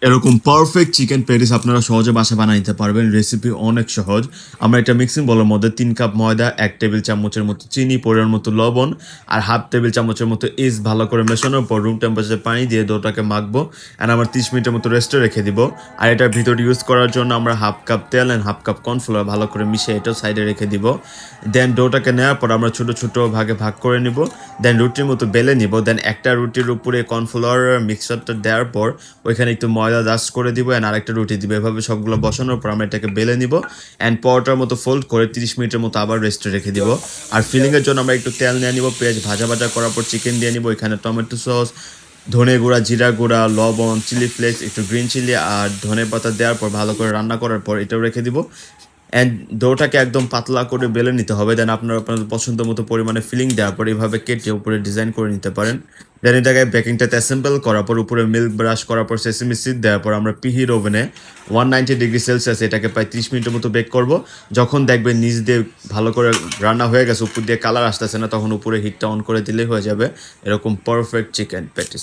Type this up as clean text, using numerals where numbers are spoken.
এরকম perfect chicken patties আপনারা সহজে বাসায় বানিয়ে নিতে পারবেন। রেসিপি অনেক সহজ। আমরা একটা মিক্সিং বোলের মধ্যে ৩ কাপ ময়দা, ১ টেবিল চামচের মতো চিনি, পরিমাণ মতো লবণ আর হাফ টেবিল চামচের মতো ইস্ট ভালো করে মেশানোর পর রুম টেম্পারেচারে পানি দিয়ে ডোটাকে মাখবো অ্যান্ড আমরা ৩০ মিনিটের মতো রেস্টে রেখে দিব। আর এটার ভিতর ইউজ করার জন্য আমরা হাফ কাপ তেল অ্যান্ড হাফ কাপ কর্নফ্লাওয়ার ভালো করে মিশিয়ে এটাও সাইডে রেখে দিব। দেন ডোটাকে নেওয়ার পর আমরা ছোটো ছোটো ভাগে ভাগ করে নিব। দেন রুটির মতো বেলে নিব। দেন একটা রুটির উপরে কর্নফ্লাওয়ার মিক্সচারটা দেওয়ার পর ওইখানে একটু ময়দা ডাস্ট করে দিব অ্যান্ড আরেকটা রুটি দিব। এভাবে সবগুলো বসানোর পর আমরা এটাকে বেলে নিব অ্যান্ড পরোটার মতো ফোল্ড করে 30 মিনিটের মতো আবার রেস্টে রেখে দিব। আর ফিলিংয়ের জন্য আমরা একটু তেল নিয়ে নিব, পেঁয়াজ ভাজা ভাজা করার পর চিকেন দিয়ে নিব। এখানে টমেটো সস, ধনে গুঁড়া, জিরা গুঁড়া, লবণ, চিলি ফ্লেক্স, একটু গ্রিন চিলি আর ধনে পাতা দেওয়ার পর ভালো করে রান্না করার পর এটাও রেখে দিব। অ্যান্ড ডোটাকে একদম পাতলা করে বেলে নিতে হবে। দেন আপনারা আপনাদের পছন্দ মতো পরিমাণে ফিলিং দেওয়ার পর এইভাবে কেটে উপরে ডিজাইন করে নিতে পারেন। দেন এটাকে বেকিংটাতে অ্যাসেম্বল করার পর উপরে মিল্ক ব্রাশ করার পর সেসেমি সিড দেওয়ার পর আমরা প্রিহিট ওভেনে 190 ডিগ্রি সেলসিয়াস এটাকে প্রায় 30 মিনিটের মতো বেক করব। যখন দেখবেন নিচ দিয়ে ভালো করে রান্না হয়ে গেছে, উপর দিয়ে কালার আসতেছে না, তখন উপরে হিটটা অন করে দিলেই হয়ে যাবে এরকম পারফেক্ট চিকেন প্যাটিস।